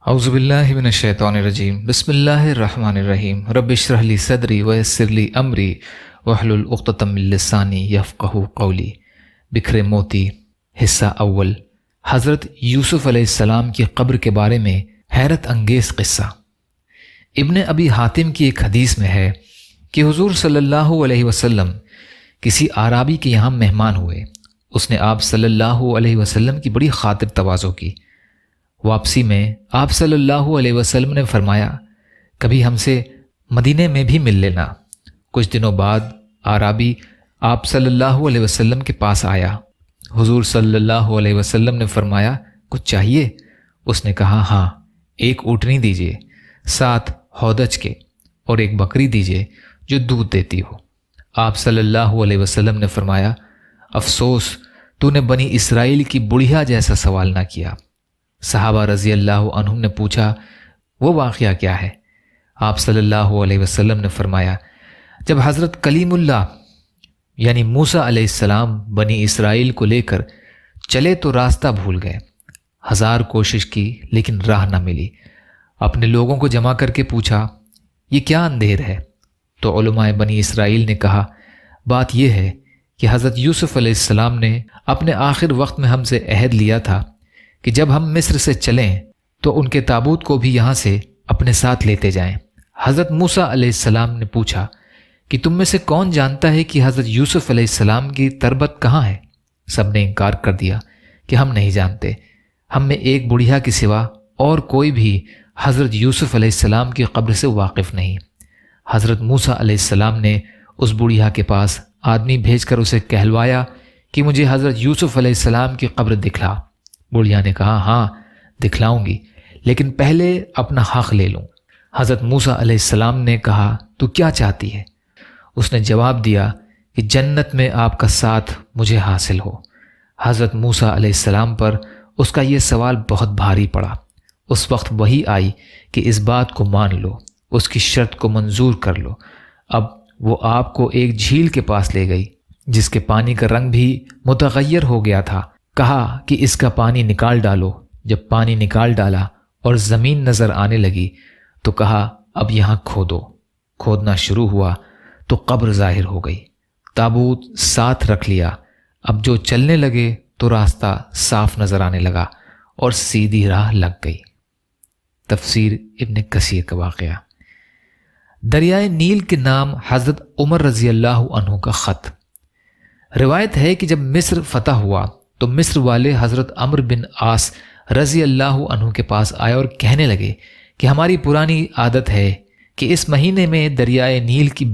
اعوذ باللہ من الشیطان الرجیم بسم اللہ الرحمن الرحیم رب اشرح لی صدری ویسر لی امری واحلل عقدۃ من لسانی یفقہوا قولی۔ بکھرے موتی حصہ اول۔ حضرت یوسف علیہ السلام کی قبر کے بارے میں حیرت انگیز قصہ۔ ابن ابی حاتم کی ایک حدیث میں ہے کہ حضور صلی اللہ علیہ وسلم کسی اعرابی کے یہاں مہمان ہوئے۔ اس نے آپ صلی اللہ علیہ وسلم کی بڑی خاطر تواضع کی۔ واپسی میں آپ صلی اللہ علیہ وسلم نے فرمایا، کبھی ہم سے مدینے میں بھی مل لینا۔ کچھ دنوں بعد اعرابی آپ صلی اللہ علیہ وسلم کے پاس آیا۔ حضور صلی اللہ علیہ وسلم نے فرمایا، کچھ چاہیے؟ اس نے کہا، ہاں، ایک اونٹنی دیجیے، 7 ہودج کے، اور ایک بکری دیجیے جو دودھ دیتی ہو۔ آپ صلی اللہ علیہ وسلم نے فرمایا، افسوس تو نے بنی اسرائیل کی بڑھیا جیسا سوال نہ کیا۔ صحابہ رضی اللہ عنہم نے پوچھا، وہ واقعہ کیا ہے؟ آپ صلی اللہ علیہ وسلم نے فرمایا، جب حضرت کلیم اللہ یعنی موسیٰ علیہ السلام بنی اسرائیل کو لے کر چلے تو راستہ بھول گئے۔ 1000 کوشش کی لیکن راہ نہ ملی۔ اپنے لوگوں کو جمع کر کے پوچھا، یہ کیا اندھیر ہے؟ تو علماء بنی اسرائیل نے کہا، بات یہ ہے کہ حضرت یوسف علیہ السلام نے اپنے آخر وقت میں ہم سے عہد لیا تھا کہ جب ہم مصر سے چلیں تو ان کے تابوت کو بھی یہاں سے اپنے ساتھ لیتے جائیں۔ حضرت موسیٰ علیہ السلام نے پوچھا کہ تم میں سے کون جانتا ہے کہ حضرت یوسف علیہ السلام کی تربت کہاں ہے؟ سب نے انکار کر دیا کہ ہم نہیں جانتے۔ ہم میں ایک بڑھیا کے سوا اور کوئی بھی حضرت یوسف علیہ السلام کی قبر سے واقف نہیں۔ حضرت موسیٰ علیہ السلام نے اس بڑھیا کے پاس آدمی بھیج کر اسے کہلوایا کہ مجھے حضرت یوسف علیہ السلام کی قبر دکھلا۔ بڑھیا نے کہا، ہاں دکھلاؤں گی، لیکن پہلے اپنا حق لے لوں۔ حضرت موسیٰ علیہ السلام نے کہا، تو کیا چاہتی ہے؟ اس نے جواب دیا کہ جنت میں آپ کا ساتھ مجھے حاصل ہو۔ حضرت موسیٰ علیہ السلام پر اس کا یہ سوال بہت بھاری پڑا۔ اس وقت وحی آئی کہ اس بات کو مان لو، اس کی شرط کو منظور کر لو۔ اب وہ آپ کو ایک جھیل کے پاس لے گئی جس کے پانی کا رنگ بھی متغیر ہو گیا تھا۔ کہا کہ اس کا پانی نکال ڈالو۔ جب پانی نکال ڈالا اور زمین نظر آنے لگی تو کہا، اب یہاں کھودو۔ کھودنا شروع ہوا تو قبر ظاہر ہو گئی۔ تابوت ساتھ رکھ لیا۔ اب جو چلنے لگے تو راستہ صاف نظر آنے لگا اور سیدھی راہ لگ گئی۔ تفسیر ابن کثیر کا واقعہ۔ دریائے نیل کے نام حضرت عمر رضی اللہ عنہ کا خط۔ روایت ہے کہ جب مصر فتح ہوا تو مصر والے حضرت عمرو بن عاص رضی اللہ عنہ کے پاس آئے اور کہنے لگے کہ ہماری پرانی عادت ہے کہ اس مہینے میں دریائے نیل کی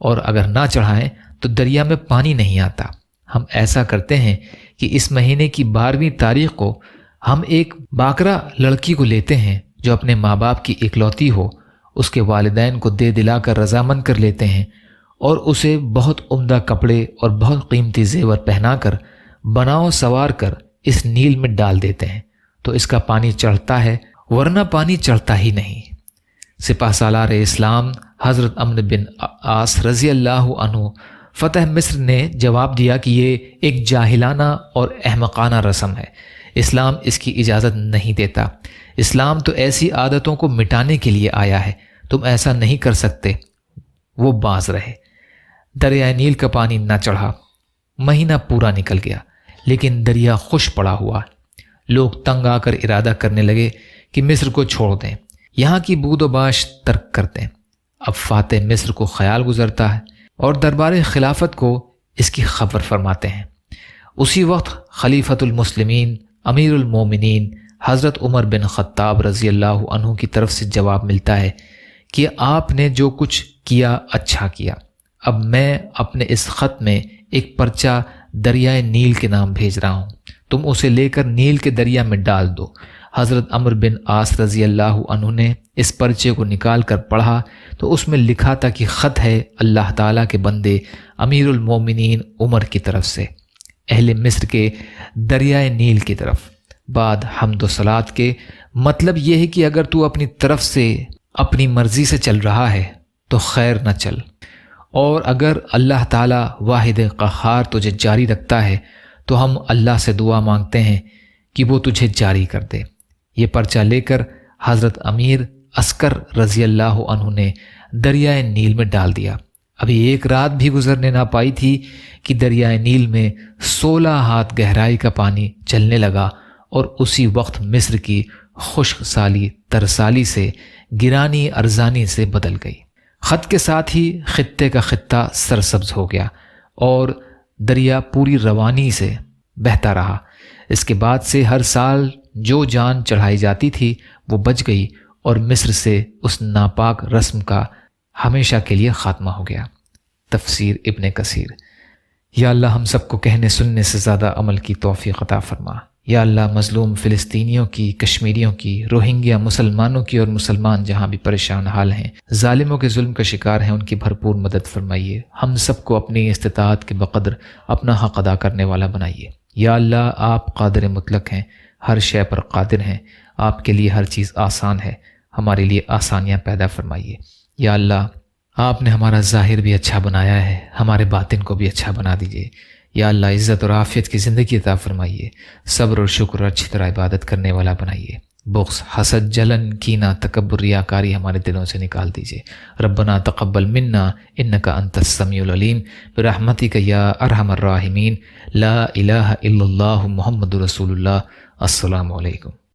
اور اگر نہ چڑھائیں تو دریا میں پانی نہیں آتا۔ ہم ایسا کرتے ہیں کہ اس مہینے کی 12ویں تاریخ کو ہم ایک باکرا لڑکی کو لیتے ہیں جو اپنے ماں باپ کی اکلوتی ہو، اس کے والدین کو دے دلا کر رضامند کر لیتے ہیں اور اسے بہت عمدہ کپڑے اور بہت قیمتی زیور پہنا کر بناؤ سوار کر اس نیل میں ڈال دیتے ہیں تو اس کا پانی چڑھتا ہے، ورنہ پانی چڑھتا ہی نہیں۔ سپہ سالار اسلام حضرت عمرو بن عاص رضی اللہ عنہ فتح مصر نے جواب دیا کہ یہ ایک جاہلانہ اور احمقانہ رسم ہے، اسلام اس کی اجازت نہیں دیتا۔ اسلام تو ایسی عادتوں کو مٹانے کے لیے آیا ہے، تم ایسا نہیں کر سکتے۔ وہ باز رہے۔ دریائے نیل کا پانی نہ چڑھا۔ مہینہ پورا نکل گیا لیکن دریا خوش پڑا ہوا۔ لوگ تنگ آ کر ارادہ کرنے لگے کہ مصر کو چھوڑ دیں، یہاں کی بود و باش ترک کر دیں۔ اب فاتح مصر کو خیال گزرتا ہے اور دربار خلافت کو اس کی خبر فرماتے ہیں۔ اسی وقت خلیفۃ المسلمین امیر المومنین حضرت عمر بن خطاب رضی اللہ عنہ کی طرف سے جواب ملتا ہے کہ آپ نے جو کچھ کیا اچھا کیا۔ اب میں اپنے اس خط میں ایک پرچہ دریائے نیل کے نام بھیج رہا ہوں، تم اسے لے کر نیل کے دریا میں ڈال دو۔ حضرت عمرو بن عاص رضی اللہ عنہ نے اس پرچے کو نکال کر پڑھا تو اس میں لکھا تھا کہ خط ہے اللہ تعالیٰ کے بندے امیر المومنین عمر کی طرف سے اہل مصر کے دریائے نیل کی طرف، بعد حمد و صلات کے۔ مطلب یہ ہے کہ اگر تو اپنی طرف سے اپنی مرضی سے چل رہا ہے تو خیر نہ چل، اور اگر اللہ تعالیٰ واحد قہار تجھے جاری رکھتا ہے تو ہم اللہ سے دعا مانگتے ہیں کہ وہ تجھے جاری کر دے۔ یہ پرچہ لے کر حضرت امیر عسکر رضی اللہ عنہ نے دریائے نیل میں ڈال دیا۔ ابھی ایک رات بھی گزرنے نہ پائی تھی کہ دریائے نیل میں 16 ہاتھ گہرائی کا پانی چلنے لگا، اور اسی وقت مصر کی خشک سالی ترسالی سے گرانی ارزانی سے بدل گئی۔ خط کے ساتھ ہی خطے کا خطہ سرسبز ہو گیا اور دریا پوری روانی سے بہتا رہا۔ اس کے بعد سے ہر سال جو جان چڑھائی جاتی تھی وہ بچ گئی، اور مصر سے اس ناپاک رسم کا ہمیشہ کے لیے خاتمہ ہو گیا۔ تفسیر ابن کثیر۔ یا اللہ ہم سب کو کہنے سننے سے زیادہ عمل کی توفیق عطا فرما۔ یا اللہ مظلوم فلسطینیوں کی، کشمیریوں کی، روہنگیا مسلمانوں کی اور مسلمان جہاں بھی پریشان حال ہیں، ظالموں کے ظلم کا شکار ہیں، ان کی بھرپور مدد فرمائیے۔ ہم سب کو اپنی استطاعت کے بقدر اپنا حق ادا کرنے والا بنائیے۔ یا اللہ آپ قادر مطلق ہیں، ہر شے پر قادر ہیں، آپ کے لیے ہر چیز آسان ہے، ہمارے لیے آسانیاں پیدا فرمائیے۔ یا اللہ آپ نے ہمارا ظاہر بھی اچھا بنایا ہے، ہمارے باطن کو بھی اچھا بنا دیجیے۔ یا اللہ عزت اور عافیت کی زندگی عطا فرمائیے، صبر اور شکر اور اچھی طرح عبادت کرنے والا بنائیے۔ بغض، حسد، جلن، کینہ، تکبر، ریاکاری ہمارے دلوں سے نکال دیجیے۔ ربنا تقبل منا انک انت السمیع العلیم برحمتک یا ارحم الراحمین۔ لا الہ الا اللہ محمد رسول اللہ۔ السلام علیکم۔